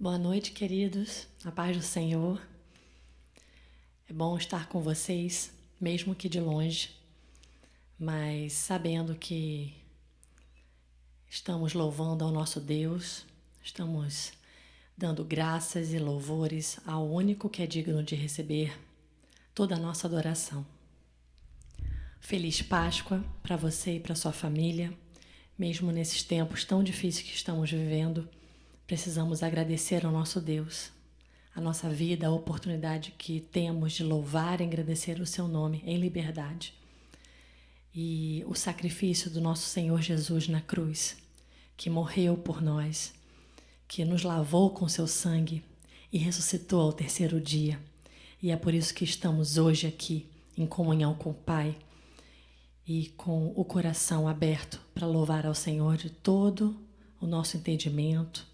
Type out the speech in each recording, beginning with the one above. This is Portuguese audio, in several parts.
Boa noite, queridos. A paz do Senhor. É bom estar com vocês, mesmo que de longe, mas sabendo que estamos louvando ao nosso Deus, estamos dando graças e louvores ao único que é digno de receber toda a nossa adoração. Feliz Páscoa para você e para sua família. Mesmo nesses tempos tão difíceis que estamos vivendo, precisamos agradecer ao nosso Deus, a nossa vida, a oportunidade que temos de louvar e agradecer o seu nome em liberdade. E o sacrifício do nosso Senhor Jesus na cruz, que morreu por nós, que nos lavou com seu sangue e ressuscitou ao terceiro dia. E é por isso que estamos hoje aqui, em comunhão com o Pai e com o coração aberto para louvar ao Senhor de todo o nosso entendimento,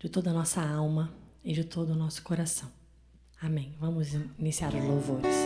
de toda a nossa alma e de todo o nosso coração. Amém. Vamos iniciar os louvores.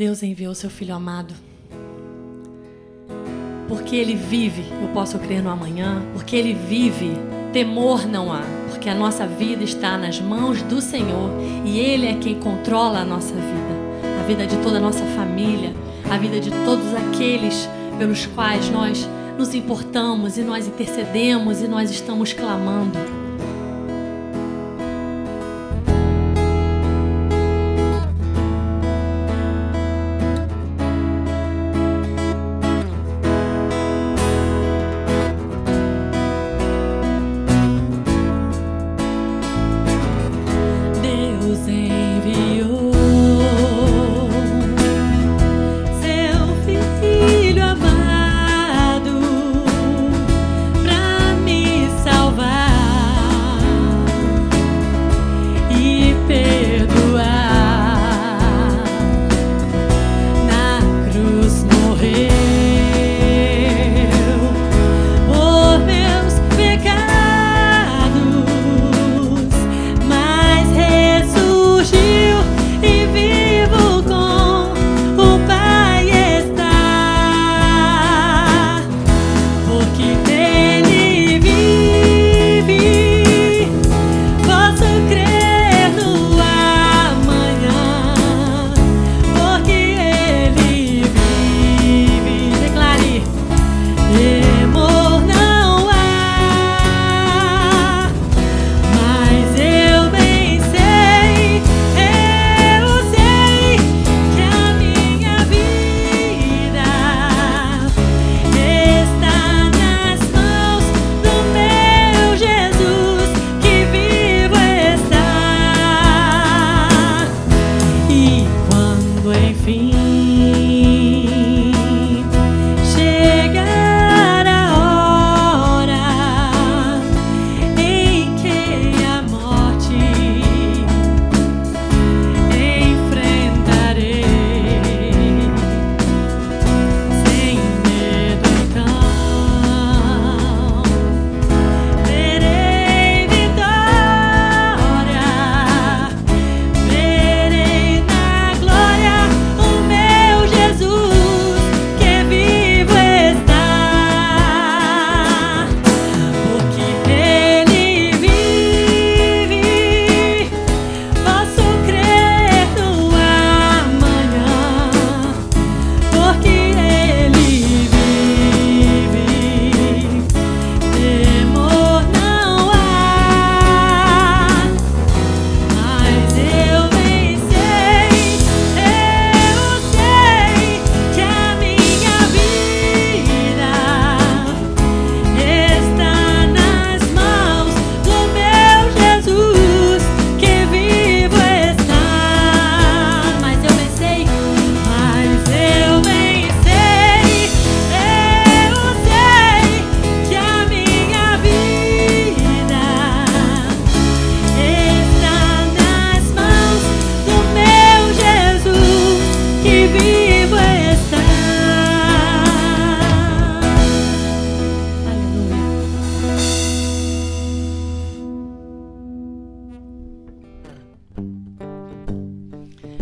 Deus enviou seu Filho amado. Porque Ele vive, eu posso crer no amanhã. Porque Ele vive, temor não há. Porque a nossa vida está nas mãos do Senhor. E Ele é quem controla a nossa vida. A vida de toda a nossa família. A vida de todos aqueles pelos quais nós nos importamos e nós intercedemos e nós estamos clamando.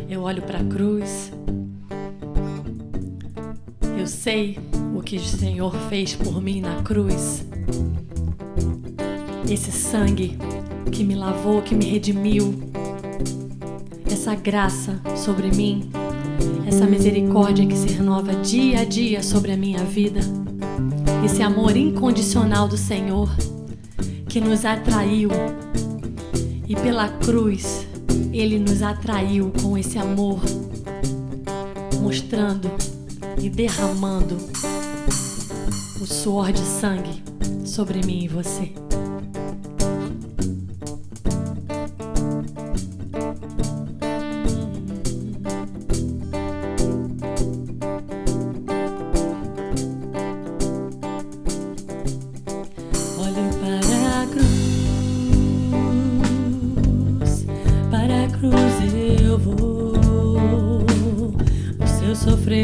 Eu olho para a cruz. Eu sei o que o Senhor fez por mim na cruz. Esse sangue que me lavou, que me redimiu. Essa graça sobre mim. Essa misericórdia que se renova dia a dia sobre a minha vida. Esse amor incondicional do Senhor que nos atraiu. E pela cruz, Ele nos atraiu com esse amor, mostrando e derramando o suor de sangue sobre mim e você.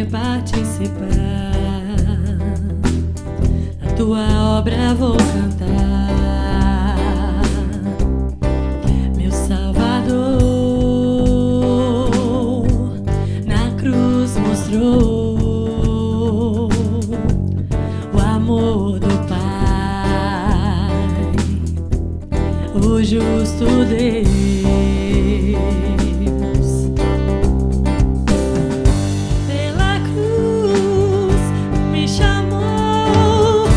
Participar da tua obra, vou cantar, meu Salvador, na cruz Deus. Pela cruz me chamou,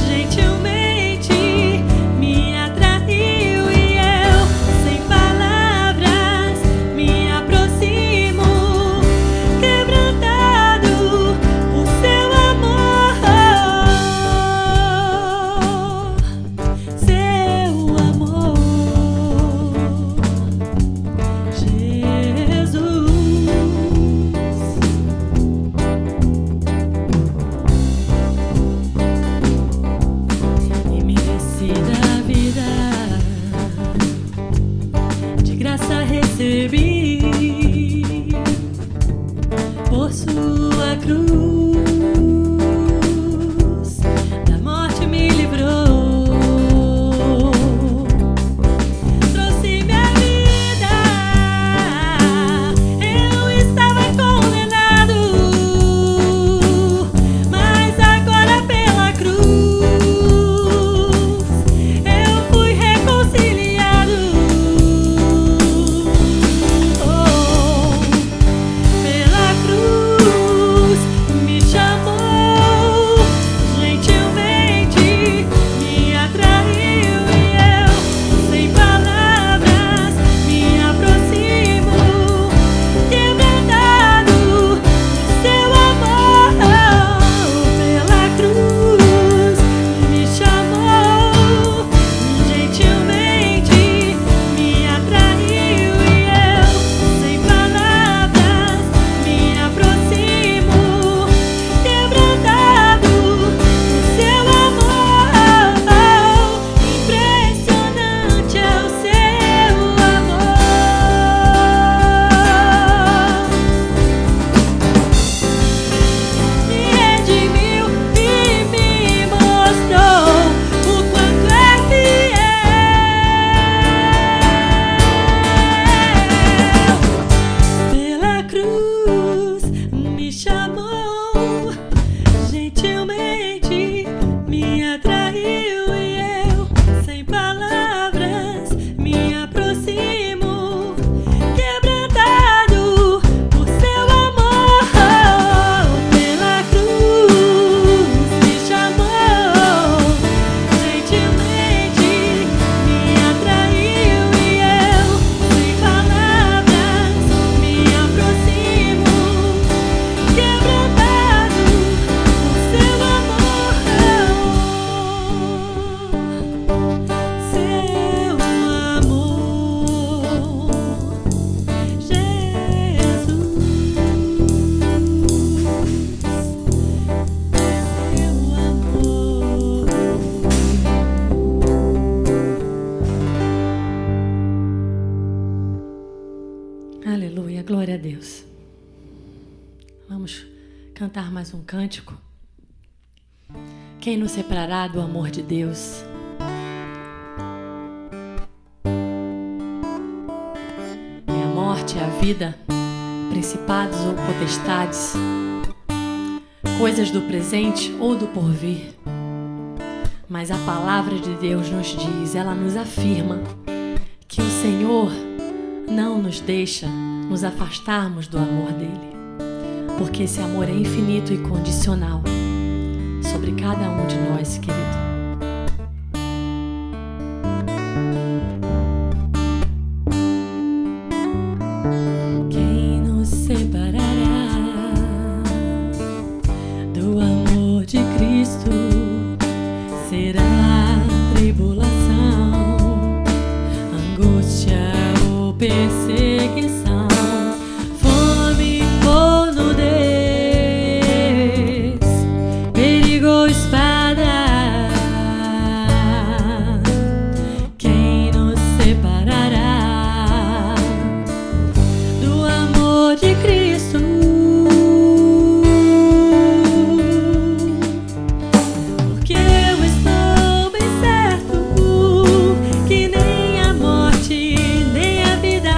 gentilmente me atraiu e eu, sem palavras, me aproximo, quebrantado por seu amor. Seu amor, Jesus. E me desci da vida, de graça recebi, por sua cruz, da morte me livrou. Trouxe minha vida, eu estava condenado, mas agora pela cruz eu fui reconciliado. Oh, pela cruz me chamou, gentilmente me atraiu e eu, sem palavras, me aproximo, quebrantado por seu amor. Pela cruz me chamou, gentilmente me atraiu e eu, sem palavras, me aproximo, quebrantado por seu amor. Impressionante é o seu amor. Me redimiu e me mostrou o quanto é fiel. Pela cruz me chamou, gentilmente me atraiu e eu, sem palavras, me aproximo, quebrantado por seu amor. Pela cruz me chamou, gentilmente me atraiu e eu, sem palavras, me aproximo, quebrantado por seu amor. Seu amor, Jesus. Seu amor. Aleluia, glória a Deus. Vamos cantar mais um cântico. Quem nos separará do amor de Deus? É a morte, é a vida, principados ou potestades, coisas do presente ou do porvir. Mas a palavra de Deus nos diz, ela nos afirma que o Senhor não nos deixa nos afastarmos do amor dele, porque esse amor é infinito e condicional sobre cada um de nós, querido. Quem nos separará do amor de Cristo? Será tribulação, angústia ou perseguição, fome ou nudez, perigo ou espada. Quem nos separará do amor de Cristo? Porque eu estou bem certo que nem a morte, nem a vida,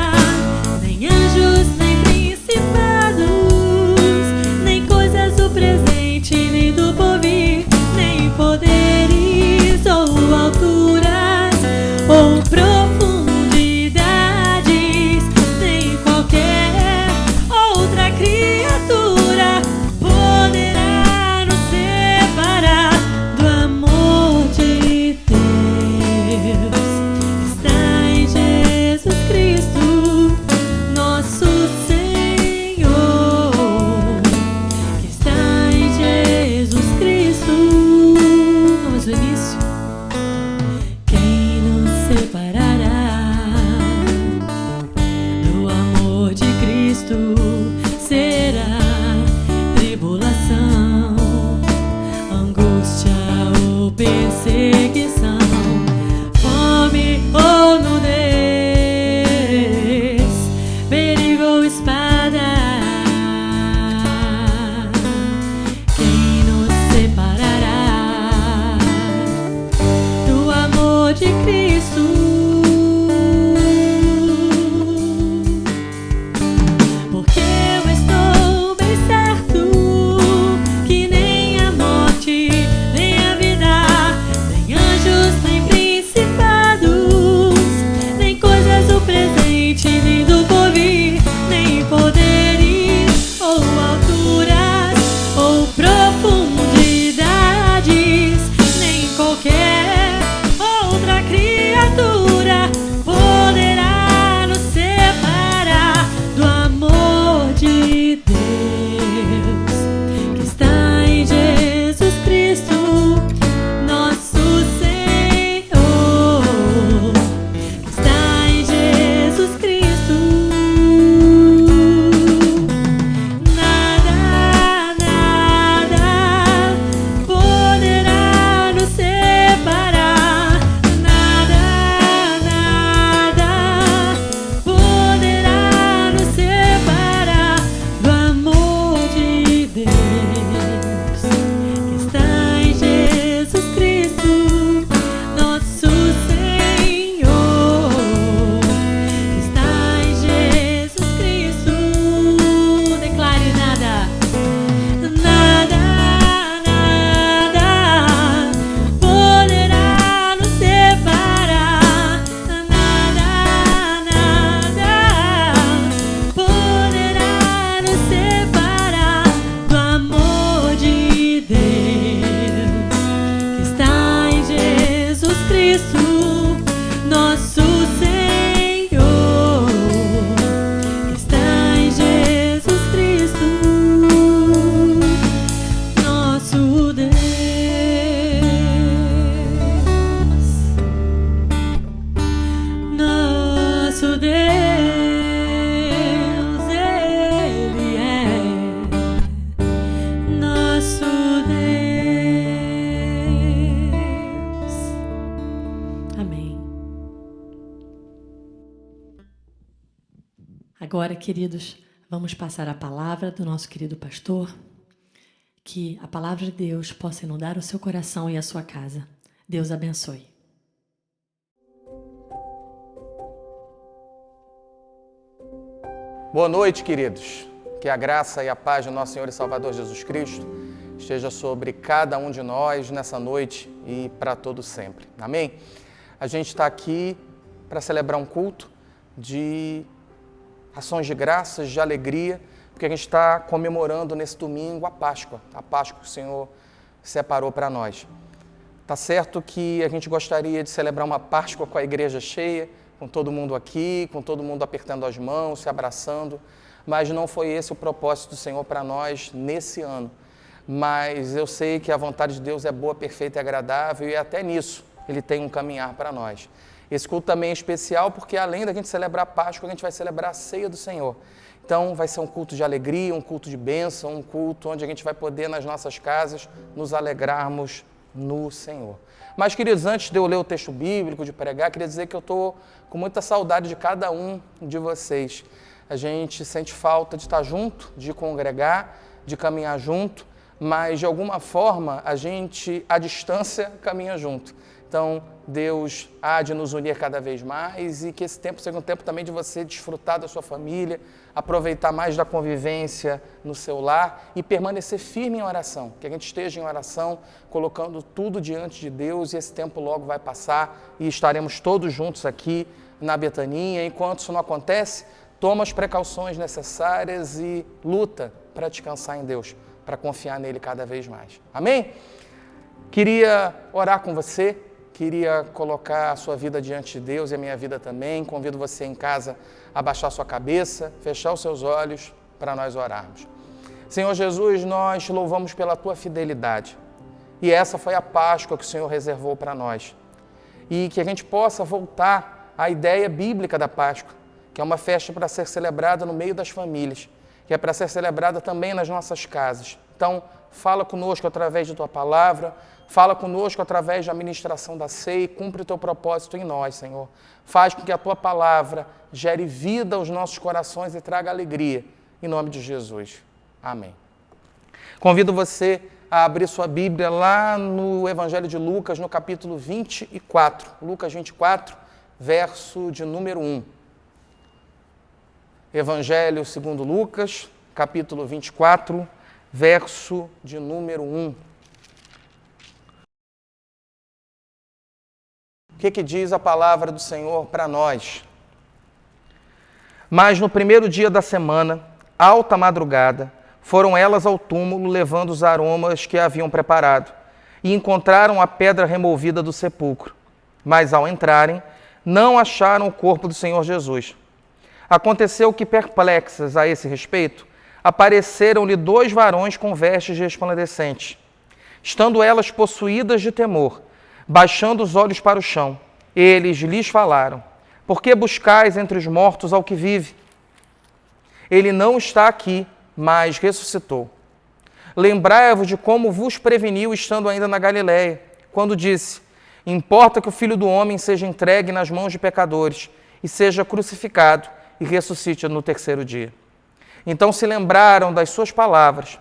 Agora, queridos, vamos passar a palavra do nosso querido pastor, que a palavra de Deus possa inundar o seu coração e a sua casa. Deus abençoe. Boa noite, queridos. Que a graça e a paz do nosso Senhor e Salvador Jesus Cristo esteja sobre cada um de nós nessa noite e para todo sempre. Amém? A gente está aqui para celebrar um culto de ações de graças, de alegria, porque a gente está comemorando nesse domingo a Páscoa que o Senhor separou para nós. Tá certo que a gente gostaria de celebrar uma Páscoa com a igreja cheia, com todo mundo aqui, com todo mundo apertando as mãos, se abraçando, mas não foi esse o propósito do Senhor para nós nesse ano. Mas eu sei que a vontade de Deus é boa, perfeita e agradável, e até nisso Ele tem um caminhar para nós. Esse culto também é especial porque, além da gente celebrar a Páscoa, a gente vai celebrar a ceia do Senhor. Então, vai ser um culto de alegria, um culto de bênção, um culto onde a gente vai poder, nas nossas casas, nos alegrarmos no Senhor. Mas, queridos, antes de eu ler o texto bíblico, de pregar, queria dizer que eu estou com muita saudade de cada um de vocês. A gente sente falta de estar junto, de congregar, de caminhar junto, mas, de alguma forma, a gente, à distância, caminha junto. Então, Deus há de nos unir cada vez mais e que esse tempo seja um tempo também de você desfrutar da sua família, aproveitar mais da convivência no seu lar e permanecer firme em oração. Que a gente esteja em oração, colocando tudo diante de Deus, e esse tempo logo vai passar e estaremos todos juntos aqui na Betaninha. Enquanto isso não acontece, toma as precauções necessárias e luta para descansar em Deus, para confiar nele cada vez mais. Amém? Queria orar com você, queria colocar a sua vida diante de Deus e a minha vida também. Convido você em casa a baixar sua cabeça, fechar os seus olhos para nós orarmos. Senhor Jesus, nós te louvamos pela tua fidelidade. E essa foi a Páscoa que o Senhor reservou para nós. E que a gente possa voltar à ideia bíblica da Páscoa, que é uma festa para ser celebrada no meio das famílias, que é para ser celebrada também nas nossas casas. Então, fala conosco através de tua palavra, fala conosco através da ministração da ceia e cumpre o teu propósito em nós, Senhor. Faz com que a tua palavra gere vida aos nossos corações e traga alegria, em nome de Jesus. Amém. Convido você a abrir sua Bíblia lá no Evangelho de Lucas, no capítulo 24. Lucas 24, verso de número 1. Evangelho segundo Lucas, capítulo 24, verso de número 1. O que diz a palavra do Senhor para nós? Mas no primeiro dia da semana, alta madrugada, foram elas ao túmulo levando os aromas que haviam preparado e encontraram a pedra removida do sepulcro. Mas ao entrarem, não acharam o corpo do Senhor Jesus. Aconteceu que, perplexas a esse respeito, apareceram-lhe 2 varões com vestes resplandecentes. Estando elas possuídas de temor, baixando os olhos para o chão, eles lhes falaram: por que buscais entre os mortos ao que vive? Ele não está aqui, mas ressuscitou. Lembrai-vos de como vos preveniu estando ainda na Galiléia, quando disse: importa que o Filho do Homem seja entregue nas mãos de pecadores e seja crucificado e ressuscite no terceiro dia. Então se lembraram das suas palavras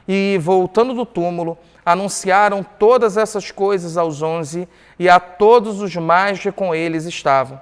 e, voltando do túmulo, anunciaram todas essas coisas aos 11 e a todos os mais que com eles estavam.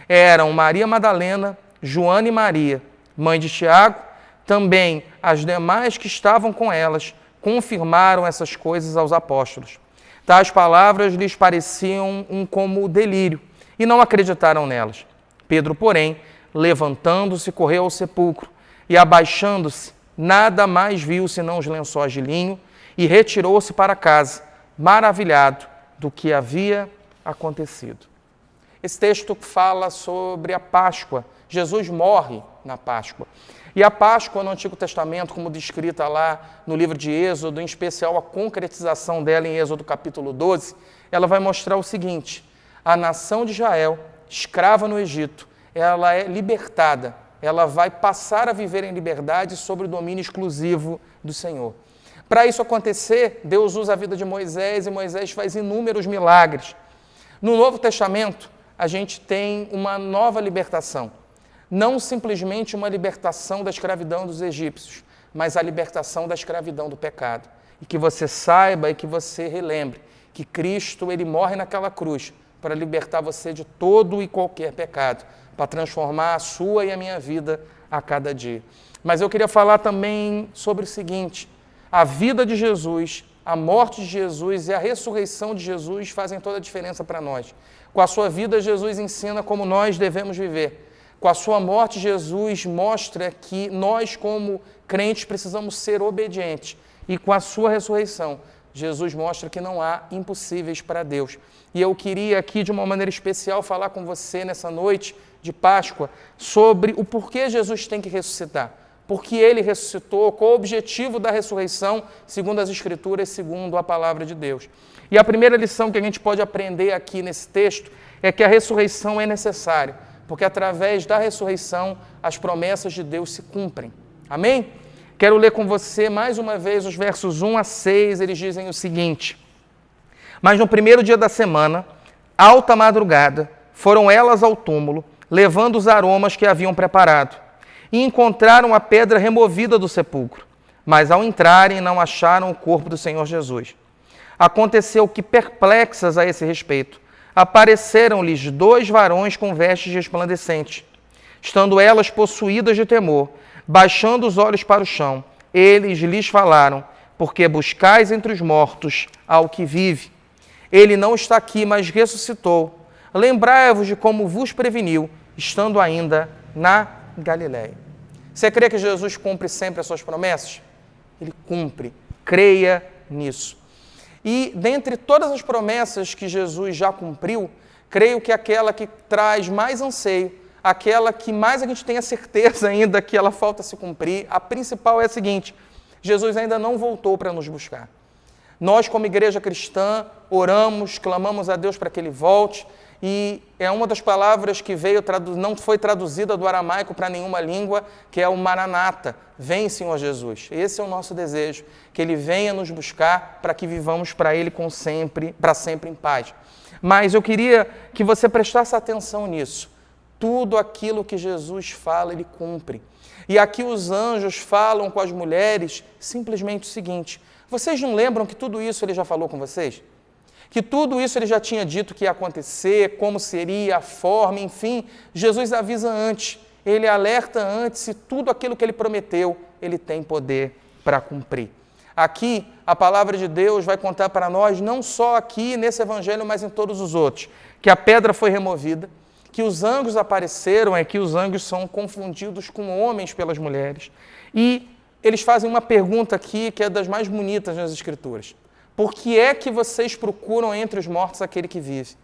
Eram Maria Madalena, Joana e Maria, mãe de Tiago. Também as demais que estavam com elas confirmaram essas coisas aos apóstolos. Tais palavras lhes pareciam como delírio e não acreditaram nelas. Pedro, porém, levantando-se, correu ao sepulcro e, abaixando-se, nada mais viu senão os lençóis de linho e retirou-se para casa, maravilhado do que havia acontecido. Esse texto fala sobre a Páscoa. Jesus morre na Páscoa. E a Páscoa no Antigo Testamento, como descrita lá no livro de Êxodo, em especial a concretização dela em Êxodo capítulo 12, ela vai mostrar o seguinte: a nação de Israel, escrava no Egito, ela é libertada, ela vai passar a viver em liberdade sob o domínio exclusivo do Senhor. Para isso acontecer, Deus usa a vida de Moisés e Moisés faz inúmeros milagres. No Novo Testamento, a gente tem uma nova libertação. não simplesmente uma libertação da escravidão dos egípcios, mas a libertação da escravidão do pecado. E que você saiba e que você relembre que Cristo, ele morre naquela cruz para libertar você de todo e qualquer pecado, para transformar a sua e a minha vida a cada dia. Mas eu queria falar também sobre o seguinte: a vida de Jesus, a morte de Jesus e a ressurreição de Jesus fazem toda a diferença para nós. Com a sua vida, Jesus ensina como nós devemos viver. Com a sua morte, Jesus mostra que nós, como crentes, precisamos ser obedientes. E com a sua ressurreição, Jesus mostra que não há impossíveis para Deus. E eu queria aqui, de uma maneira especial, falar com você nessa noite de Páscoa sobre o porquê Jesus tem que ressuscitar. Porque ele ressuscitou, qual o objetivo da ressurreição, segundo as Escrituras, segundo a palavra de Deus. E a primeira lição que a gente pode aprender aqui nesse texto é que a ressurreição é necessária, porque através da ressurreição as promessas de Deus se cumprem. Amém? Quero ler com você mais uma vez os versos 1 a 6, eles dizem o seguinte: Mas no primeiro dia da semana, alta madrugada, foram elas ao túmulo, levando os aromas que haviam preparado, e encontraram a pedra removida do sepulcro. Mas ao entrarem, não acharam o corpo do Senhor Jesus. Aconteceu que, perplexas a esse respeito, apareceram-lhes 2 varões com vestes resplandecentes. Estando elas possuídas de temor, baixando os olhos para o chão, eles lhes falaram: porque buscais entre os mortos ao que vive? Ele não está aqui, mas ressuscitou. Lembrai-vos de como vos preveniu, estando ainda na Galiléia. Você crê que Jesus cumpre sempre as suas promessas? Ele cumpre. Creia nisso. E dentre todas as promessas que Jesus já cumpriu, creio que aquela que traz mais anseio, aquela que mais a gente tem a certeza ainda que ela falta se cumprir, a principal é a seguinte: Jesus ainda não voltou para nos buscar. Nós, como igreja cristã, oramos, clamamos a Deus para que Ele volte, e é uma das palavras que veio, não foi traduzida do aramaico para nenhuma língua, que é o Maranata, vem Senhor Jesus. Esse é o nosso desejo, que Ele venha nos buscar para que vivamos para Ele para sempre em paz. Mas eu queria que você prestasse atenção nisso. Tudo aquilo que Jesus fala, Ele cumpre. E aqui os anjos falam com as mulheres simplesmente o seguinte: vocês não lembram que tudo isso Ele já falou com vocês? Que tudo isso Ele já tinha dito que ia acontecer, como seria, a forma, enfim. Jesus avisa antes, Ele alerta antes, e tudo aquilo que Ele prometeu, Ele tem poder para cumprir. Aqui, a palavra de Deus vai contar para nós, não só aqui nesse evangelho, mas em todos os outros, que a pedra foi removida, que os anjos apareceram, que os anjos são confundidos com homens pelas mulheres. E eles fazem uma pergunta aqui que é das mais bonitas nas Escrituras: por que é que vocês procuram entre os mortos aquele que vive?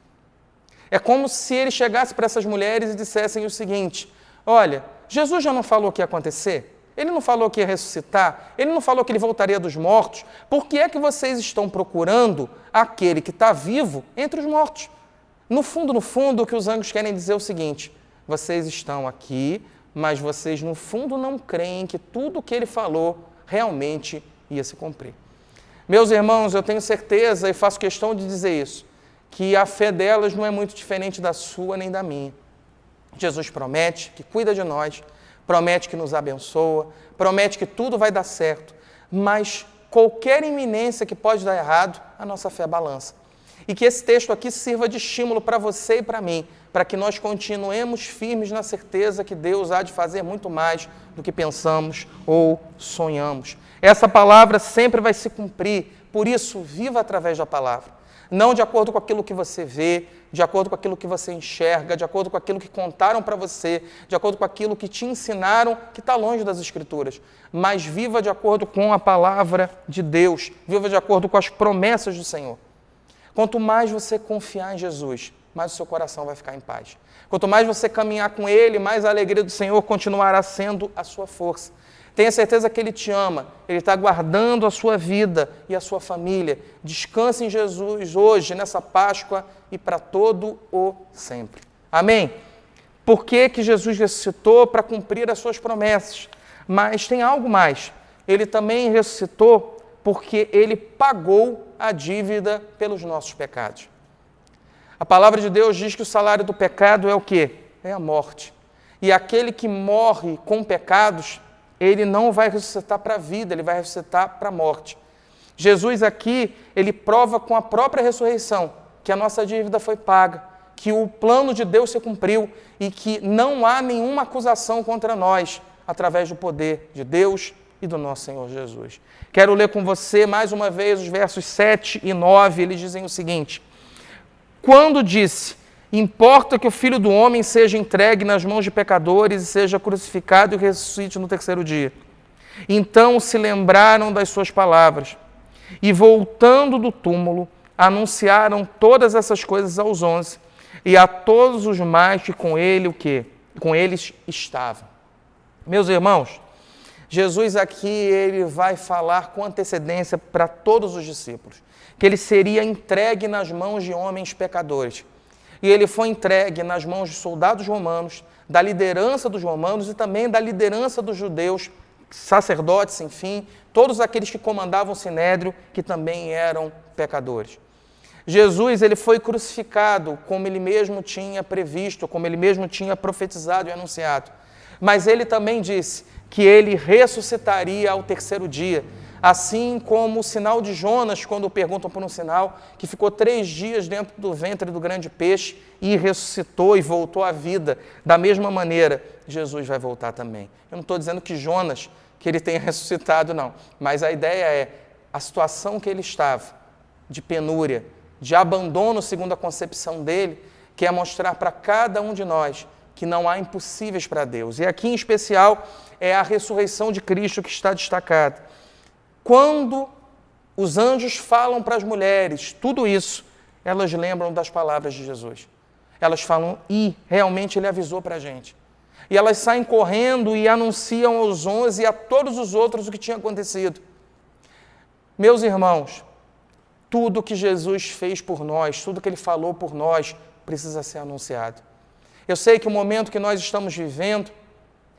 É como se ele chegasse para essas mulheres e dissessem o seguinte: olha, Jesus já não falou o que ia acontecer? Ele não falou que ia ressuscitar? Ele não falou que ele voltaria dos mortos? Por que é que vocês estão procurando aquele que está vivo entre os mortos? No fundo, o que os anjos querem dizer é o seguinte: vocês estão aqui, mas vocês no fundo não creem que tudo o que ele falou realmente ia se cumprir. Meus irmãos, eu tenho certeza e faço questão de dizer isso, que a fé delas não é muito diferente da sua nem da minha. Jesus promete que cuida de nós, promete que nos abençoa, promete que tudo vai dar certo, mas qualquer iminência que pode dar errado, a nossa fé balança. E que esse texto aqui sirva de estímulo para você e para mim, para que nós continuemos firmes na certeza que Deus há de fazer muito mais do que pensamos ou sonhamos. Essa palavra sempre vai se cumprir, por isso, viva através da palavra. Não de acordo com aquilo que você vê, de acordo com aquilo que você enxerga, de acordo com aquilo que contaram para você, de acordo com aquilo que te ensinaram, que está longe das Escrituras. Mas viva de acordo com a palavra de Deus, viva de acordo com as promessas do Senhor. Quanto mais você confiar em Jesus, mais o seu coração vai ficar em paz. Quanto mais você caminhar com Ele, mais a alegria do Senhor continuará sendo a sua força. Tenha certeza que Ele te ama, Ele está guardando a sua vida e a sua família. Descanse em Jesus hoje, nessa Páscoa e para todo o sempre. Amém? Por que que Jesus ressuscitou? Para cumprir as suas promessas. Mas tem algo mais. Ele também ressuscitou porque Ele pagou a dívida pelos nossos pecados. A palavra de Deus diz que o salário do pecado é o quê? É a morte. E aquele que morre com pecados, ele não vai ressuscitar para a vida, ele vai ressuscitar para a morte. Jesus aqui, ele prova com a própria ressurreição que a nossa dívida foi paga, que o plano de Deus se cumpriu e que não há nenhuma acusação contra nós através do poder de Deus e do nosso Senhor Jesus. Quero ler com você mais uma vez os versos 7 e 9, eles dizem o seguinte: quando disse, importa que o Filho do Homem seja entregue nas mãos de pecadores e seja crucificado e ressuscite no terceiro dia. Então se lembraram das suas palavras e, voltando do túmulo, anunciaram todas essas coisas aos 11 e a todos os mais que com ele, com eles estavam. Meus irmãos, Jesus aqui, ele vai falar com antecedência para todos os discípulos, que ele seria entregue nas mãos de homens pecadores. E ele foi entregue nas mãos de soldados romanos, da liderança dos romanos e também da liderança dos judeus, sacerdotes, enfim, todos aqueles que comandavam o sinédrio, que também eram pecadores. Jesus, ele foi crucificado como ele mesmo tinha previsto, como ele mesmo tinha profetizado e anunciado. Mas ele também disse que ele ressuscitaria ao terceiro dia, assim como o sinal de Jonas, quando perguntam por um sinal, que ficou 3 dias dentro do ventre do grande peixe e ressuscitou e voltou à vida. Da mesma maneira, Jesus vai voltar também. Eu não estou dizendo que Jonas, que ele tenha ressuscitado, não. Mas a ideia é a situação que ele estava, de penúria, de abandono segundo a concepção dele, que é mostrar para cada um de nós que não há impossíveis para Deus. E aqui, em especial, é a ressurreição de Cristo que está destacada. Quando os anjos falam para as mulheres tudo isso, elas lembram das palavras de Jesus. Elas falam, e realmente ele avisou para a gente. E elas saem correndo e anunciam aos 11 e a todos os outros o que tinha acontecido. Meus irmãos, tudo que Jesus fez por nós, tudo que ele falou por nós, precisa ser anunciado. Eu sei que o momento que nós estamos vivendo,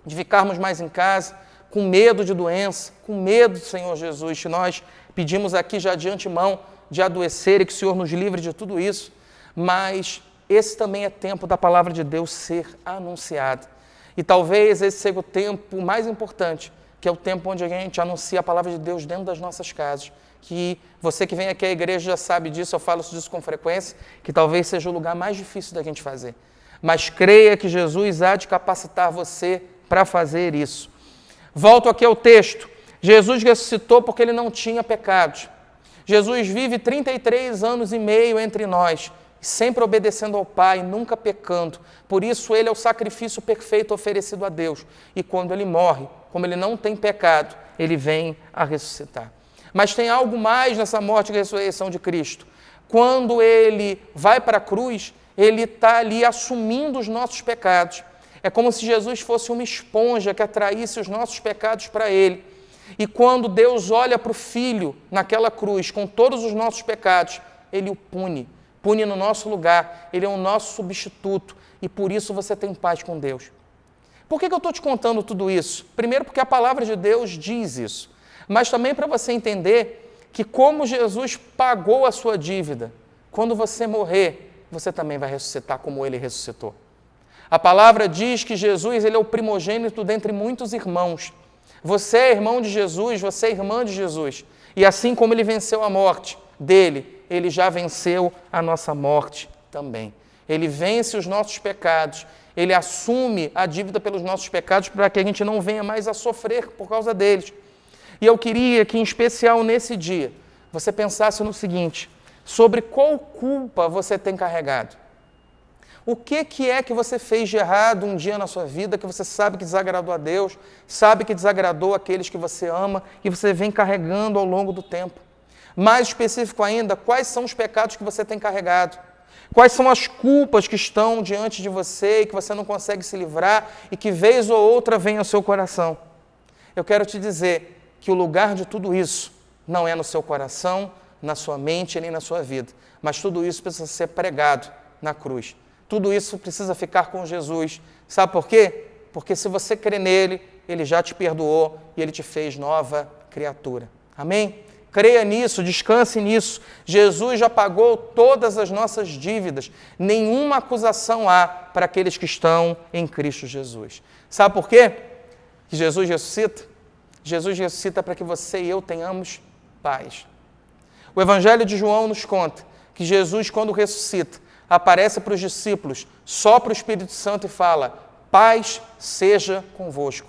de ficarmos mais em casa, com medo de doença, com medo do Senhor Jesus, que nós pedimos aqui já de antemão de adoecer e que o Senhor nos livre de tudo isso, mas esse também é tempo da palavra de Deus ser anunciada. E talvez esse seja o tempo mais importante, que é o tempo onde a gente anuncia a palavra de Deus dentro das nossas casas. Que você que vem aqui à igreja já sabe disso, eu falo disso com frequência, que talvez seja o lugar mais difícil da gente fazer. Mas creia que Jesus há de capacitar você para fazer isso. Volto aqui ao texto. Jesus ressuscitou porque ele não tinha pecados. Jesus vive 33 anos e meio entre nós, sempre obedecendo ao Pai, nunca pecando. Por isso ele é o sacrifício perfeito oferecido a Deus. E quando ele morre, como ele não tem pecado, ele vem a ressuscitar. Mas tem algo mais nessa morte e ressurreição de Cristo. Quando ele vai para a cruz, ele está ali assumindo os nossos pecados. É como se Jesus fosse uma esponja que atraísse os nossos pecados para ele. E quando Deus olha para o Filho naquela cruz, com todos os nossos pecados, ele o pune no nosso lugar. Ele é o nosso substituto e por isso você tem paz com Deus. Por que eu estou te contando tudo isso? Primeiro porque a palavra de Deus diz isso, mas também para você entender que como Jesus pagou a sua dívida, quando você morrer, você também vai ressuscitar como ele ressuscitou. A palavra diz que Jesus ele é o primogênito dentre muitos irmãos. Você é irmão de Jesus, você é irmã de Jesus. E assim como ele venceu a morte dele, ele já venceu a nossa morte também. Ele vence os nossos pecados, ele assume a dívida pelos nossos pecados para que a gente não venha mais a sofrer por causa deles. E eu queria que, em especial nesse dia, você pensasse no seguinte: sobre qual culpa você tem carregado? O que é que você fez de errado um dia na sua vida, que você sabe que desagradou a Deus, sabe que desagradou aqueles que você ama e você vem carregando ao longo do tempo? Mais específico ainda, quais são os pecados que você tem carregado? Quais são as culpas que estão diante de você e que você não consegue se livrar e que vez ou outra vem ao seu coração? Eu quero te dizer que o lugar de tudo isso não é no seu coração, na sua mente nem na sua vida, mas tudo isso precisa ser pregado na cruz. Tudo isso precisa ficar com Jesus. Sabe por quê? Porque se você crê nele, ele já te perdoou e ele te fez nova criatura. Amém? Creia nisso, descanse nisso. Jesus já pagou todas as nossas dívidas. Nenhuma acusação há para aqueles que estão em Cristo Jesus. Sabe por quê que Jesus ressuscita? Jesus ressuscita para que você e eu tenhamos paz. O Evangelho de João nos conta que Jesus, quando ressuscita, aparece para os discípulos, sopra o Espírito Santo e fala: paz seja convosco.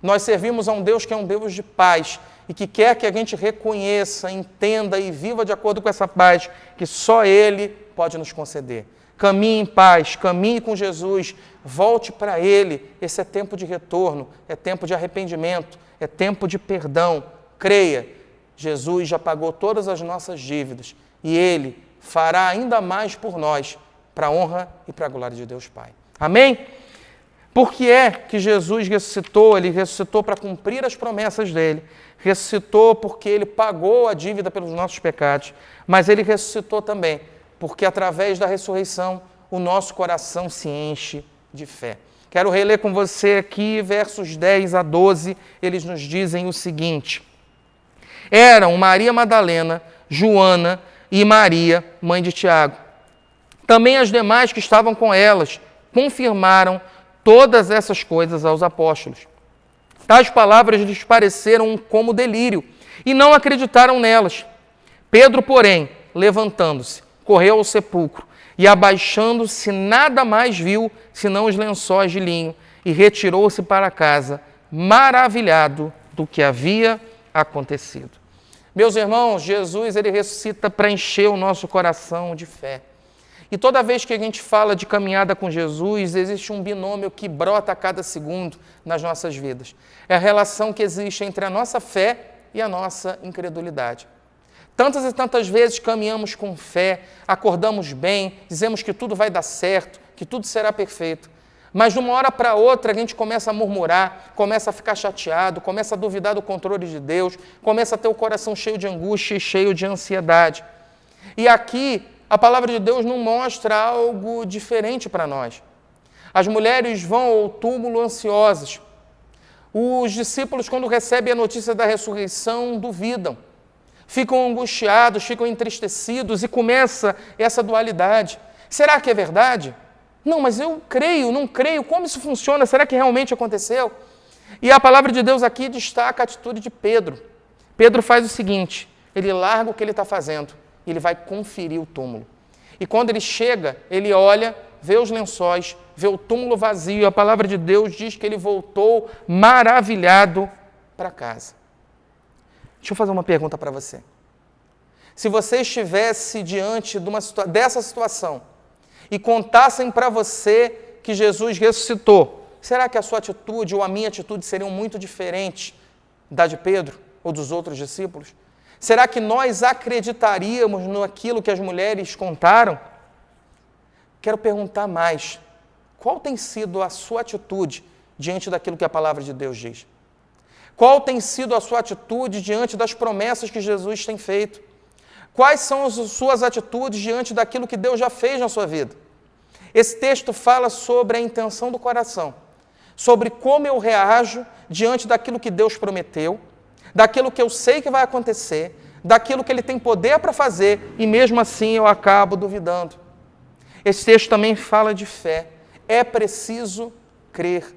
Nós servimos a um Deus que é um Deus de paz e que quer que a gente reconheça, entenda e viva de acordo com essa paz que só Ele pode nos conceder. Caminhe em paz, caminhe com Jesus, volte para Ele. Esse é tempo de retorno, é tempo de arrependimento, é tempo de perdão. Creia, Jesus já pagou todas as nossas dívidas e Ele fará ainda mais por nós, para a honra e para a glória de Deus Pai. Amém? Por que é que Jesus ressuscitou? Ele ressuscitou para cumprir as promessas dele. Ressuscitou porque Ele pagou a dívida pelos nossos pecados. Mas Ele ressuscitou também porque, através da ressurreição, o nosso coração se enche de fé. Quero reler com você aqui, versos 10 a 12. Eles nos dizem o seguinte: eram Maria Madalena, Joana e Maria, mãe de Tiago. Também as demais que estavam com elas confirmaram todas essas coisas aos apóstolos. Tais palavras lhes pareceram como delírio e não acreditaram nelas. Pedro, porém, levantando-se, correu ao sepulcro e, abaixando-se, nada mais viu senão os lençóis de linho e retirou-se para casa, maravilhado do que havia acontecido. Meus irmãos, Jesus, Ele ressuscita para encher o nosso coração de fé. E toda vez que a gente fala de caminhada com Jesus, existe um binômio que brota a cada segundo nas nossas vidas. É a relação que existe entre a nossa fé e a nossa incredulidade. Tantas e tantas vezes caminhamos com fé, acordamos bem, dizemos que tudo vai dar certo, que tudo será perfeito. Mas de uma hora para outra a gente começa a murmurar, começa a ficar chateado, começa a duvidar do controle de Deus, começa a ter o coração cheio de angústia e cheio de ansiedade. E aqui a palavra de Deus não mostra algo diferente para nós. As mulheres vão ao túmulo ansiosas. Os discípulos, quando recebem a notícia da ressurreição, duvidam. Ficam angustiados, ficam entristecidos e começa essa dualidade. Será que é verdade? Não, mas eu creio, não creio. Como isso funciona? Será que realmente aconteceu? E a palavra de Deus aqui destaca a atitude de Pedro. Pedro faz o seguinte: ele larga o que ele está fazendo. Ele vai conferir o túmulo. E quando ele chega, ele olha, vê os lençóis, vê o túmulo vazio. A palavra de Deus diz que ele voltou maravilhado para casa. Deixa eu fazer uma pergunta para você. Se você estivesse diante de dessa situação e contassem para você que Jesus ressuscitou, será que a sua atitude ou a minha atitude seriam muito diferentes da de Pedro ou dos outros discípulos? Será que nós acreditaríamos naquilo que as mulheres contaram? Quero perguntar mais. Qual tem sido a sua atitude diante daquilo que a palavra de Deus diz? Qual tem sido a sua atitude diante das promessas que Jesus tem feito? Quais são as suas atitudes diante daquilo que Deus já fez na sua vida? Esse texto fala sobre a intenção do coração, sobre como eu reajo diante daquilo que Deus prometeu, daquilo que eu sei que vai acontecer, daquilo que Ele tem poder para fazer, e mesmo assim eu acabo duvidando. Esse texto também fala de fé. É preciso crer.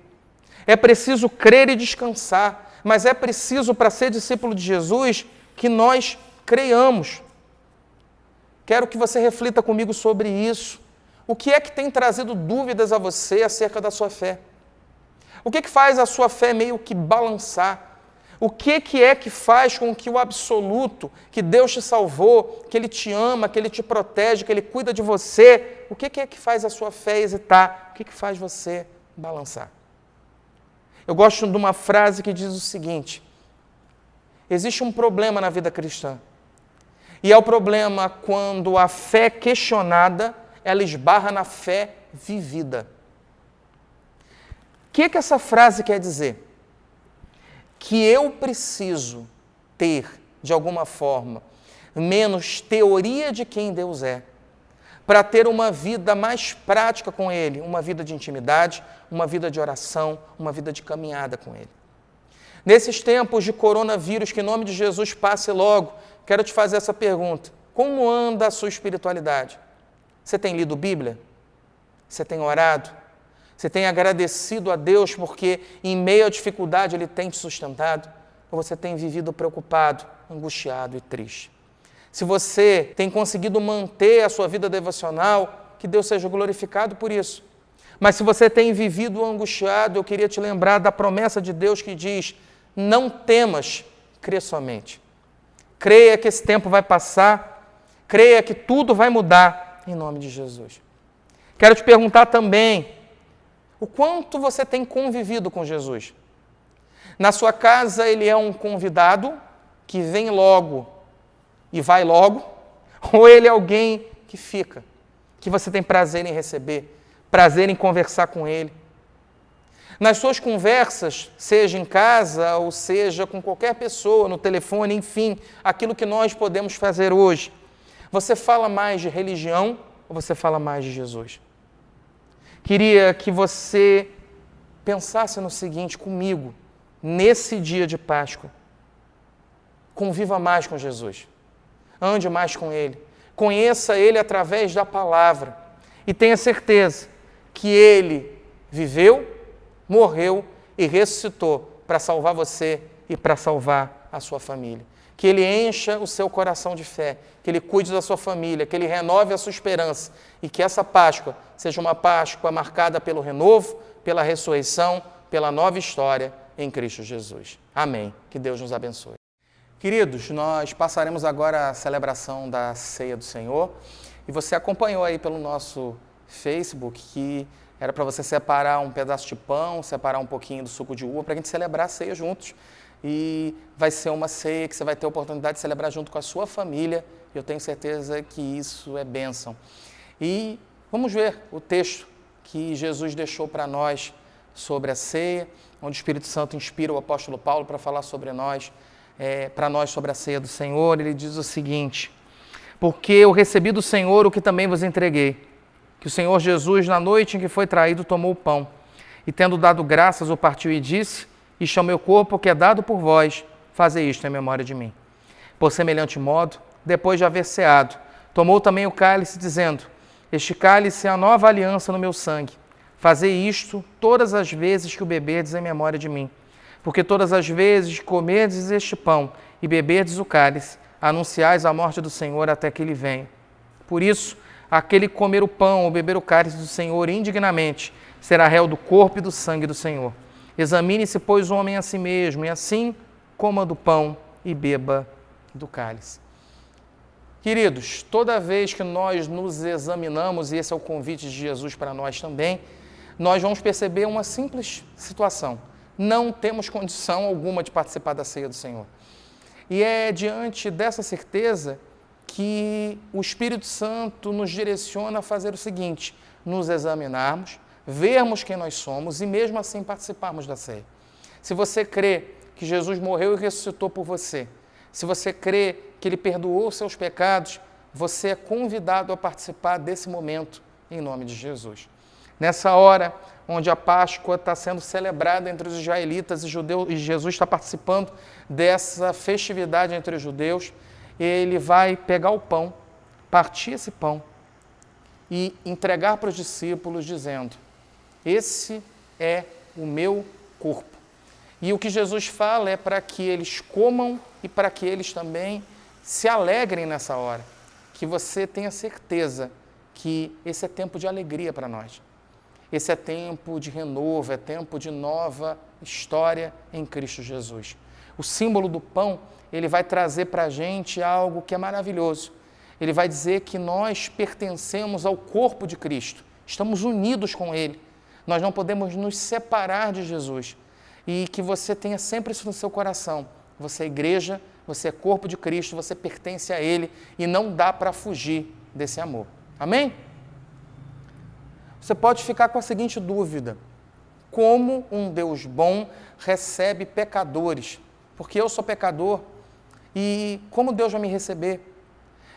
É preciso crer e descansar, mas é preciso, para ser discípulo de Jesus, que nós creiamos. Quero que você reflita comigo sobre isso. O que é que tem trazido dúvidas a você acerca da sua fé? O que faz a sua fé meio que balançar? O que é que faz com que o absoluto, que Deus te salvou, que Ele te ama, que Ele te protege, que Ele cuida de você, o que é que faz a sua fé hesitar? O que faz você balançar? Eu gosto de uma frase que diz o seguinte: existe um problema na vida cristã, e é o problema quando a fé questionada, ela esbarra na fé vivida. O que essa frase quer dizer? Que eu preciso ter, de alguma forma, menos teoria de quem Deus é, para ter uma vida mais prática com Ele, uma vida de intimidade, uma vida de oração, uma vida de caminhada com Ele. Nesses tempos de coronavírus, que em nome de Jesus passe logo, quero te fazer essa pergunta. Como anda a sua espiritualidade? Você tem lido Bíblia? Você tem orado? Você tem agradecido a Deus porque em meio à dificuldade Ele tem te sustentado? Ou você tem vivido preocupado, angustiado e triste? Se você tem conseguido manter a sua vida devocional, que Deus seja glorificado por isso. Mas se você tem vivido angustiado, eu queria te lembrar da promessa de Deus que diz: não temas, crê somente. Creia que esse tempo vai passar, creia que tudo vai mudar, em nome de Jesus. Quero te perguntar também, o quanto você tem convivido com Jesus? Na sua casa ele é um convidado que vem logo e vai logo, ou ele é alguém que fica, que você tem prazer em receber, prazer em conversar com ele? Nas suas conversas, seja em casa ou seja com qualquer pessoa, no telefone, enfim, aquilo que nós podemos fazer hoje, você fala mais de religião ou você fala mais de Jesus? Queria que você pensasse no seguinte comigo, nesse dia de Páscoa. Conviva mais com Jesus, ande mais com Ele, conheça Ele através da palavra e tenha certeza que Ele viveu, morreu e ressuscitou para salvar você e para salvar a sua família. Que Ele encha o seu coração de fé, que Ele cuide da sua família, que Ele renove a sua esperança e que essa Páscoa seja uma Páscoa marcada pelo renovo, pela ressurreição, pela nova história em Cristo Jesus. Amém. Que Deus nos abençoe. Queridos, nós passaremos agora a celebração da Ceia do Senhor e você acompanhou aí pelo nosso Facebook que era para você separar um pedaço de pão, separar um pouquinho do suco de uva para a gente celebrar a ceia juntos. E vai ser uma ceia que você vai ter a oportunidade de celebrar junto com a sua família. E eu tenho certeza que isso é bênção. E vamos ver o texto que Jesus deixou para nós sobre a ceia, onde o Espírito Santo inspira o apóstolo Paulo para falar sobre nós, para nós sobre a ceia do Senhor. Ele diz o seguinte: porque eu recebi do Senhor o que também vos entreguei, que o Senhor Jesus, na noite em que foi traído, tomou o pão, e tendo dado graças, o partiu e disse: isto é o meu corpo que é dado por vós, fazei isto em memória de mim. Por semelhante modo, depois de haver ceado, tomou também o cálice, dizendo: este cálice é a nova aliança no meu sangue. Fazei isto todas as vezes que o beberdes em memória de mim. Porque todas as vezes que comerdes este pão e beberdes o cálice, anunciais a morte do Senhor até que Ele venha. Por isso, aquele que comer o pão ou beber o cálice do Senhor indignamente será réu do corpo e do sangue do Senhor. Examine-se, pois, o homem a si mesmo, e assim coma do pão e beba do cálice. Queridos, toda vez que nós nos examinamos, e esse é o convite de Jesus para nós também, nós vamos perceber uma simples situação. Não temos condição alguma de participar da ceia do Senhor. E é diante dessa certeza que o Espírito Santo nos direciona a fazer o seguinte: nos examinarmos, vermos quem nós somos e mesmo assim participarmos da ceia. Se você crê que Jesus morreu e ressuscitou por você, se você crê que Ele perdoou os seus pecados, você é convidado a participar desse momento em nome de Jesus. Nessa hora onde a Páscoa está sendo celebrada entre os israelitas e judeus, e Jesus está participando dessa festividade entre os judeus, Ele vai pegar o pão, partir esse pão e entregar para os discípulos dizendo: esse é o meu corpo. E o que Jesus fala é para que eles comam e para que eles também se alegrem nessa hora. Que você tenha certeza que esse é tempo de alegria para nós. Esse é tempo de renovo, é tempo de nova história em Cristo Jesus. O símbolo do pão, ele vai trazer para a gente algo que é maravilhoso. Ele vai dizer que nós pertencemos ao corpo de Cristo, estamos unidos com Ele. Nós não podemos nos separar de Jesus. E que você tenha sempre isso no seu coração. Você é igreja, você é corpo de Cristo, você pertence a Ele e não dá para fugir desse amor. Amém? Você pode ficar com a seguinte dúvida: como um Deus bom recebe pecadores? Porque eu sou pecador e como Deus vai me receber?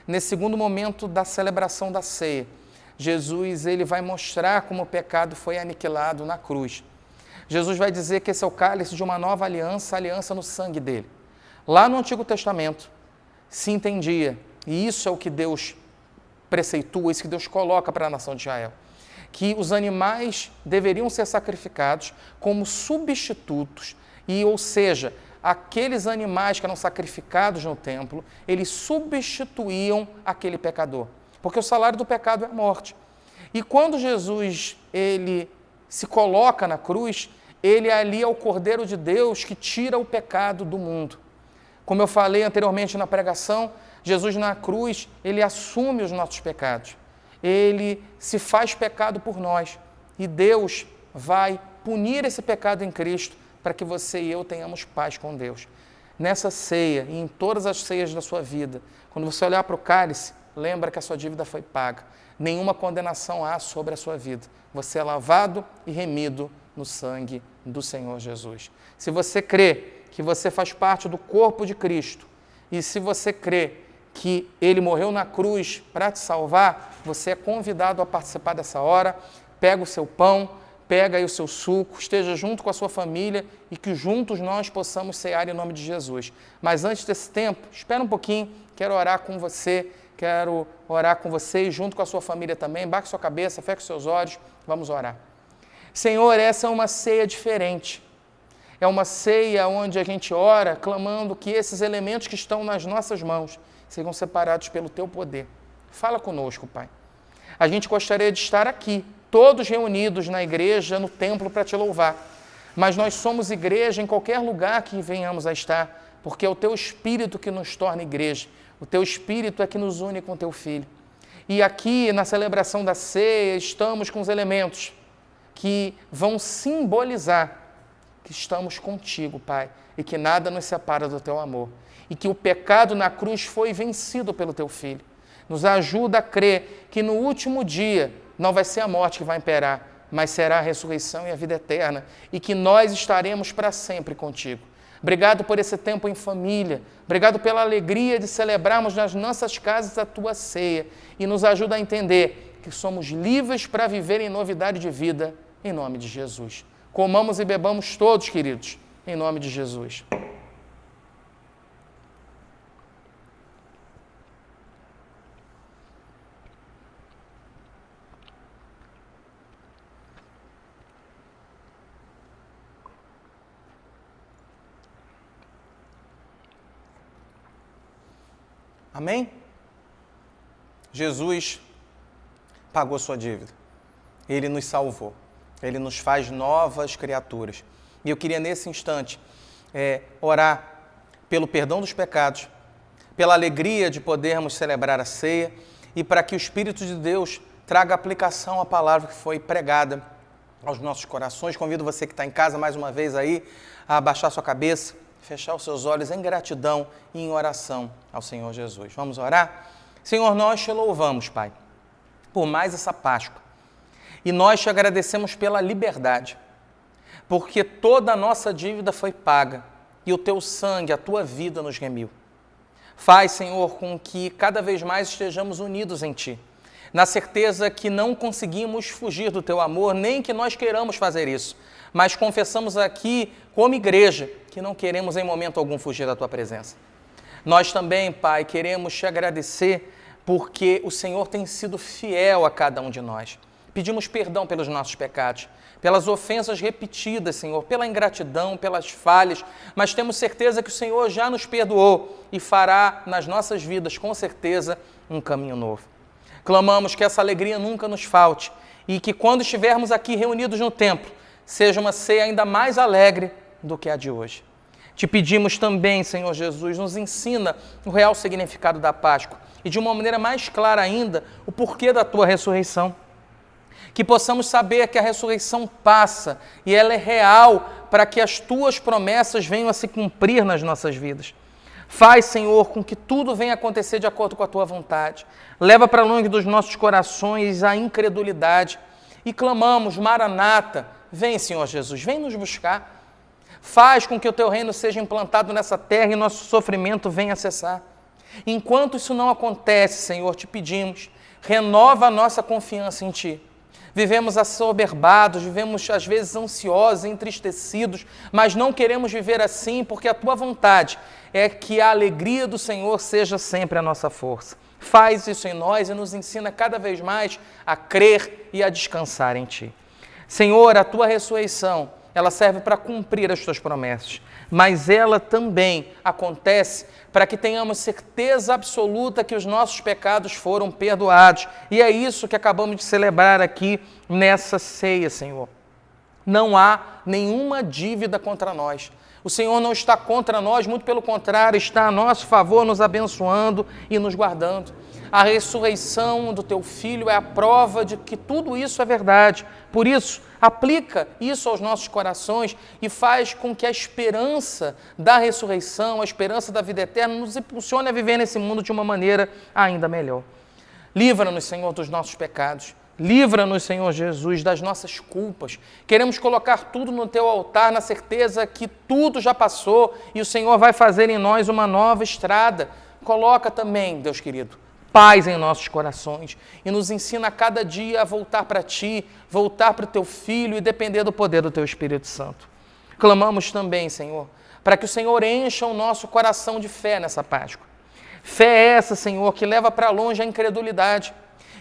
Nesse segundo momento da celebração da ceia, Jesus ele vai mostrar como o pecado foi aniquilado na cruz. Jesus vai dizer que esse é o cálice de uma nova aliança, a aliança no sangue dele. Lá no Antigo Testamento, se entendia, e isso é o que Deus preceitua, isso que Deus coloca para a nação de Israel, que os animais deveriam ser sacrificados como substitutos, ou seja, aqueles animais que eram sacrificados no templo, eles substituíam aquele pecador, porque o salário do pecado é a morte. E quando Jesus ele se coloca na cruz, ele ali é o Cordeiro de Deus que tira o pecado do mundo. Como eu falei anteriormente na pregação, Jesus na cruz, ele assume os nossos pecados. Ele se faz pecado por nós. E Deus vai punir esse pecado em Cristo para que você e eu tenhamos paz com Deus. Nessa ceia e em todas as ceias da sua vida, quando você olhar para o cálice, lembra que a sua dívida foi paga. Nenhuma condenação há sobre a sua vida. Você é lavado e remido no sangue do Senhor Jesus. Se você crê que você faz parte do corpo de Cristo, e se você crê que Ele morreu na cruz para te salvar, você é convidado a participar dessa hora. Pega o seu pão, pega aí o seu suco, esteja junto com a sua família e que juntos nós possamos cear em nome de Jesus. Mas antes desse tempo, espera um pouquinho, quero orar com você, quero orar com você e junto com a sua família também. Baixe sua cabeça, feche seus olhos, vamos orar. Senhor, essa é uma ceia diferente. É uma ceia onde a gente ora clamando que esses elementos que estão nas nossas mãos sejam separados pelo Teu poder. Fala conosco, Pai. A gente gostaria de estar aqui, todos reunidos na igreja, no templo, para Te louvar. Mas nós somos igreja em qualquer lugar que venhamos a estar, porque é o Teu Espírito que nos torna igreja. O Teu Espírito é que nos une com o Teu Filho. E aqui, na celebração da ceia, estamos com os elementos que vão simbolizar que estamos contigo, Pai, e que nada nos separa do Teu amor. E que o pecado na cruz foi vencido pelo Teu Filho. Nos ajuda a crer que no último dia não vai ser a morte que vai imperar, mas será a ressurreição e a vida eterna, e que nós estaremos para sempre contigo. Obrigado por esse tempo em família, obrigado pela alegria de celebrarmos nas nossas casas a Tua ceia, e nos ajuda a entender que somos livres para viver em novidade de vida, em nome de Jesus. Comamos e bebamos todos, queridos, em nome de Jesus. Amém? Jesus pagou sua dívida. Ele nos salvou. Ele nos faz novas criaturas. E eu queria, nesse instante, orar pelo perdão dos pecados, pela alegria de podermos celebrar a ceia e para que o Espírito de Deus traga aplicação à palavra que foi pregada aos nossos corações. Convido você que está em casa, mais uma vez aí, a abaixar sua cabeça, fechar os seus olhos em gratidão e em oração ao Senhor Jesus. Vamos orar? Senhor, nós Te louvamos, Pai, por mais essa Páscoa. E nós Te agradecemos pela liberdade, porque toda a nossa dívida foi paga e o Teu sangue, a Tua vida nos remiu. Faz, Senhor, com que cada vez mais estejamos unidos em Ti, na certeza que não conseguimos fugir do Teu amor, nem que nós queiramos fazer isso, mas confessamos aqui, como igreja, que não queremos em momento algum fugir da Tua presença. Nós também, Pai, queremos Te agradecer porque o Senhor tem sido fiel a cada um de nós. Pedimos perdão pelos nossos pecados, pelas ofensas repetidas, Senhor, pela ingratidão, pelas falhas, mas temos certeza que o Senhor já nos perdoou e fará nas nossas vidas, com certeza, um caminho novo. Clamamos que essa alegria nunca nos falte e que quando estivermos aqui reunidos no templo, seja uma ceia ainda mais alegre do que a de hoje. Te pedimos também, Senhor Jesus, nos ensina o real significado da Páscoa e de uma maneira mais clara ainda, o porquê da Tua ressurreição. Que possamos saber que a ressurreição passa e ela é real para que as Tuas promessas venham a se cumprir nas nossas vidas. Faz, Senhor, com que tudo venha acontecer de acordo com a Tua vontade. Leva para longe dos nossos corações a incredulidade. E clamamos, Maranata, vem, Senhor Jesus, vem nos buscar. Faz com que o Teu reino seja implantado nessa terra e nosso sofrimento venha a cessar. Enquanto isso não acontece, Senhor, Te pedimos, renova a nossa confiança em Ti. Vivemos assoberbados, vivemos às vezes ansiosos, entristecidos, mas não queremos viver assim porque a tua vontade é que a alegria do Senhor seja sempre a nossa força. Faz isso em nós e nos ensina cada vez mais a crer e a descansar em Ti. Senhor, a Tua ressurreição, ela serve para cumprir as Tuas promessas, mas ela também acontece para que tenhamos certeza absoluta que os nossos pecados foram perdoados. E é isso que acabamos de celebrar aqui nessa ceia, Senhor. Não há nenhuma dívida contra nós. O Senhor não está contra nós, muito pelo contrário, está a nosso favor, nos abençoando e nos guardando. A ressurreição do Teu Filho é a prova de que tudo isso é verdade. Por isso, aplica isso aos nossos corações e faz com que a esperança da ressurreição, a esperança da vida eterna, nos impulsione a viver nesse mundo de uma maneira ainda melhor. Livra-nos, Senhor, dos nossos pecados. Livra-nos, Senhor Jesus, das nossas culpas. Queremos colocar tudo no Teu altar, na certeza que tudo já passou e o Senhor vai fazer em nós uma nova estrada. Coloca também, Deus querido, paz em nossos corações e nos ensina a cada dia a voltar para Ti, voltar para o Teu Filho e depender do poder do Teu Espírito Santo. Clamamos também, Senhor, para que o Senhor encha o nosso coração de fé nessa Páscoa. Fé é essa, Senhor, que leva para longe a incredulidade,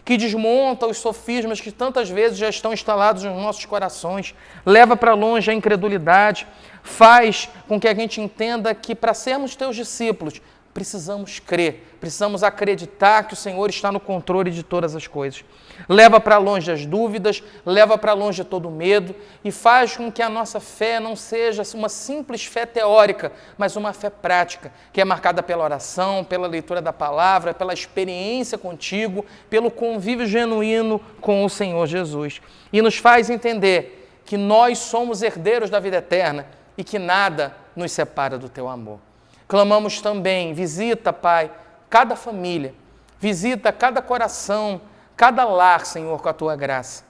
que desmonta os sofismas que tantas vezes já estão instalados nos nossos corações, leva para longe a incredulidade, faz com que a gente entenda que para sermos Teus discípulos, precisamos crer, precisamos acreditar que o Senhor está no controle de todas as coisas. Leva para longe as dúvidas, leva para longe todo o medo e faz com que a nossa fé não seja uma simples fé teórica, mas uma fé prática, que é marcada pela oração, pela leitura da palavra, pela experiência contigo, pelo convívio genuíno com o Senhor Jesus. E nos faz entender que nós somos herdeiros da vida eterna e que nada nos separa do Teu amor. Clamamos também, visita, Pai, cada família, visita cada coração, cada lar, Senhor, com a Tua graça.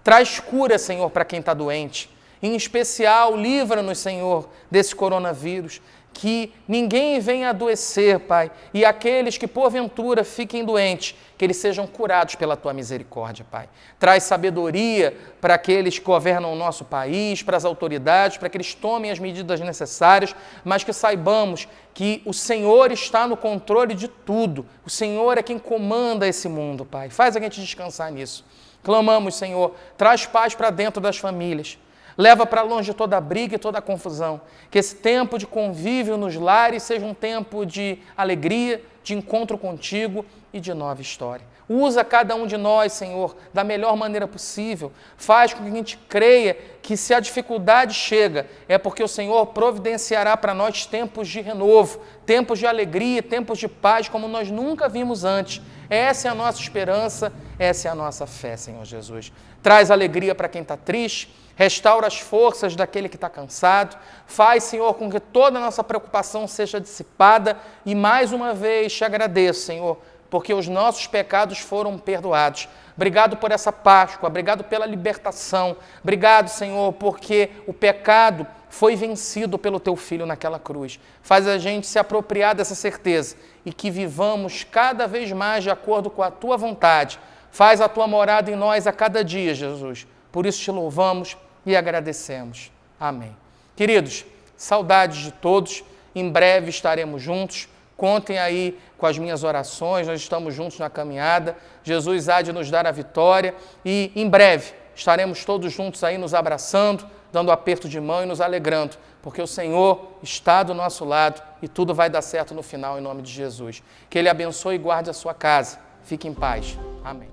Traz cura, Senhor, para quem está doente. Em especial, livra-nos, Senhor, desse coronavírus. Que ninguém venha adoecer, Pai, e aqueles que porventura fiquem doentes, que eles sejam curados pela Tua misericórdia, Pai. Traz sabedoria para aqueles que governam o nosso país, para as autoridades, para que eles tomem as medidas necessárias, mas que saibamos que o Senhor está no controle de tudo. O Senhor é quem comanda esse mundo, Pai. Faz a gente descansar nisso. Clamamos, Senhor, traz paz para dentro das famílias. Leva para longe toda a briga e toda a confusão. Que esse tempo de convívio nos lares seja um tempo de alegria, de encontro contigo e de nova história. Usa cada um de nós, Senhor, da melhor maneira possível. Faz com que a gente creia que se a dificuldade chega, é porque o Senhor providenciará para nós tempos de renovo, tempos de alegria, tempos de paz, como nós nunca vimos antes. Essa é a nossa esperança, essa é a nossa fé, Senhor Jesus. Traz alegria para quem está triste, restaura as forças daquele que está cansado, faz, Senhor, com que toda a nossa preocupação seja dissipada e, mais uma vez, te agradeço, Senhor, porque os nossos pecados foram perdoados. Obrigado por essa Páscoa, obrigado pela libertação, obrigado, Senhor, porque o pecado foi vencido pelo Teu Filho naquela cruz. Faz a gente se apropriar dessa certeza e que vivamos cada vez mais de acordo com a Tua vontade. Faz a Tua morada em nós a cada dia, Jesus. Por isso te louvamos e agradecemos. Amém. Queridos, saudades de todos. Em breve estaremos juntos. Contem aí com as minhas orações. Nós estamos juntos na caminhada. Jesus há de nos dar a vitória. E em breve estaremos todos juntos aí nos abraçando, dando aperto de mão e nos alegrando, porque o Senhor está do nosso lado e tudo vai dar certo no final, em nome de Jesus. Que Ele abençoe e guarde a sua casa. Fique em paz. Amém.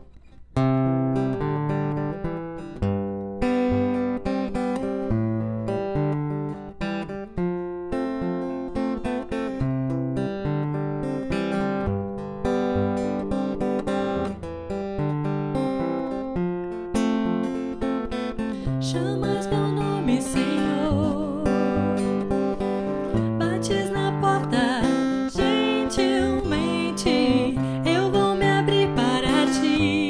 Chamas meu nome, Senhor. Bates na porta, gentilmente eu vou me abrir para Ti.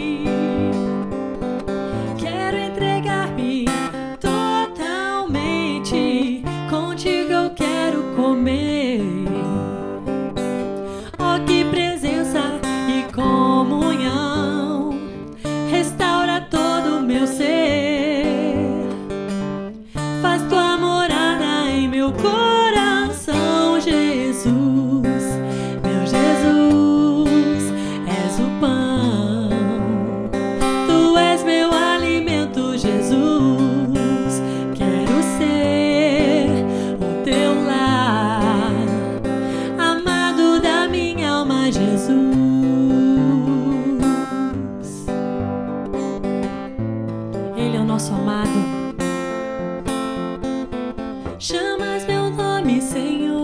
chamas meu nome, Senhor.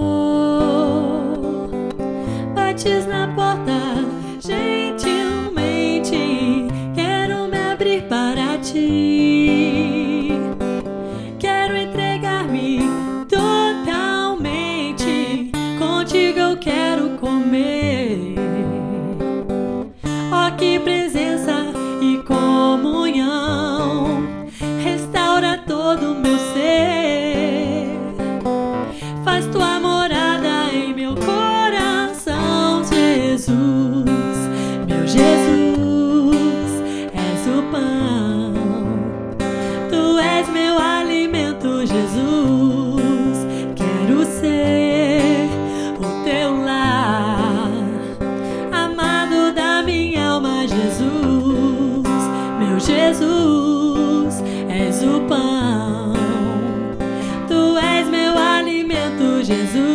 Bates na porta, gentilmente, quero me abrir para ti. Quero entregar-me totalmente, contigo eu quero comer. Ó, que presença e comunhão, restaura todo o meu ser. Faz tua morada em meu coração, Jesus. Meu Jesus, és o pão, tu és meu alimento, Jesus. Quero ser o teu lar, amado da minha alma, Jesus. Meu Jesus, és o pão, tu és meu alimento, Jesus.